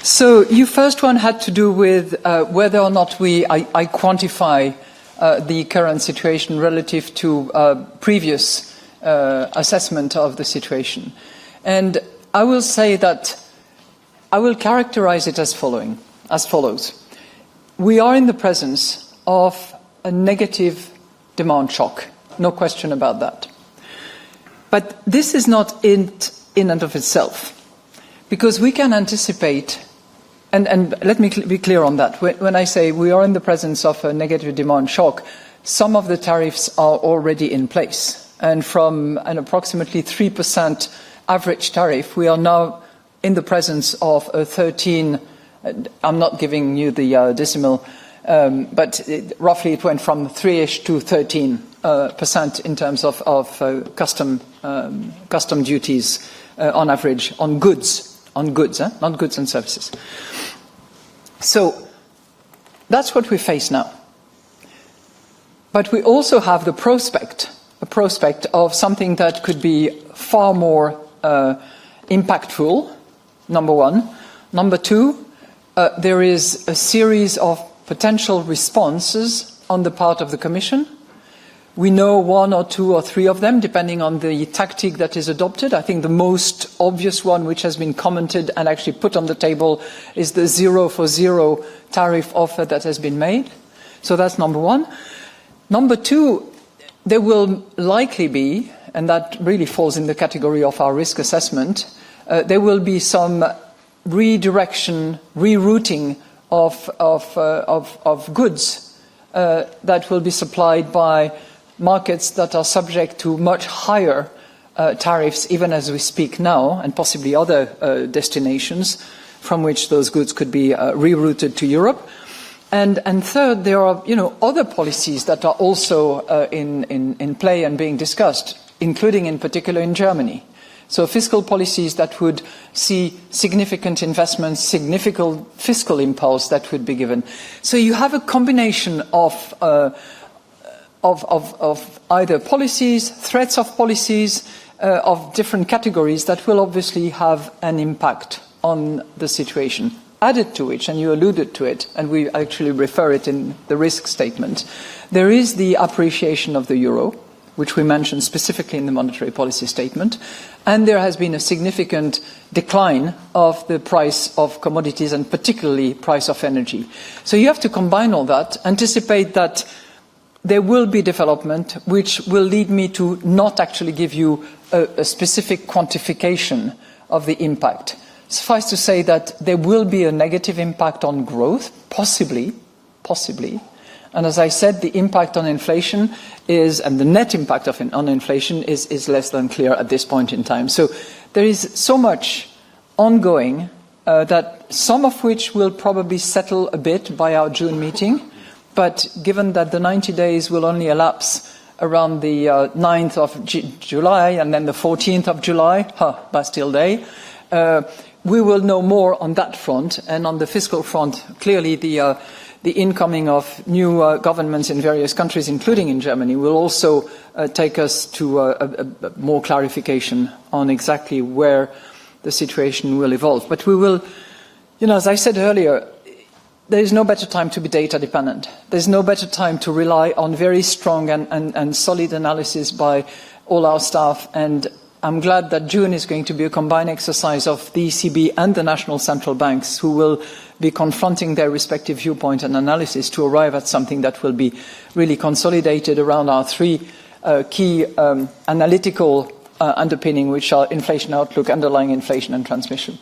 So your first one had to do with whether or not I quantify the current situation relative to previous assessment of the situation. And I will say that I will characterize it as follows. We are in the presence of a negative demand shock, no question about that. But this is not in and of itself, because we can anticipate, and let me be clear on that. When I say we are in the presence of a negative demand shock, some of the tariffs are already in place. And from an approximately 3% average tariff, we are now in the presence of a 13, I'm not giving you the decimal, but roughly it went from 3-ish to 13% in terms of custom duties on average on goods, not goods and services. So that's what we face now. But we also have a prospect of something that could be far more impactful, number one. Number two, there is a series of potential responses on the part of the Commission. We know one or two or three of them, depending on the tactic that is adopted. I think the most obvious one, which has been commented and actually put on the table, is the 0 for 0 tariff offer that has been made. So that's number one. Number two, there will likely be, and that really falls in the category of our risk assessment, there will be some redirection, rerouting of goods that will be supplied by markets that are subject to much higher tariffs, even as we speak now, and possibly other destinations from which those goods could be rerouted to Europe. And third, there are other policies that are also in play and being discussed, including in particular in Germany. So fiscal policies that would see significant investments, significant fiscal impulse that would be given. So you have a combination of either policies, threats of policies of different categories that will obviously have an impact on the situation. Added to which, and you alluded to it, and we actually refer it in the risk statement, there is the appreciation of the euro, which we mentioned specifically in the monetary policy statement, and there has been a significant decline of the price of commodities and particularly price of energy. So you have to combine all that, anticipate that there will be development which will lead me to not actually give you a specific quantification of the impact. Suffice to say that there will be a negative impact on growth, possibly. And as I said, the impact on inflation and the net impact on inflation is less than clear at this point in time. So there is so much ongoing that some of which will probably settle a bit by our June meeting. But given that the 90 days will only elapse around the 9th of July and then the 14th of July, Bastille Day, we will know more on that front. And on the fiscal front, clearly the incoming of new governments in various countries, including in Germany, will also take us to a more clarification on exactly where the situation will evolve. But we will, as I said earlier, there is no better time to be data dependent. There's no better time to rely on very strong and solid analysis by all our staff. And I'm glad that June is going to be a combined exercise of the ECB and the national central banks, who will be confronting their respective viewpoint and analysis to arrive at something that will be really consolidated around our three key analytical underpinning, which are inflation outlook, underlying inflation and transmission.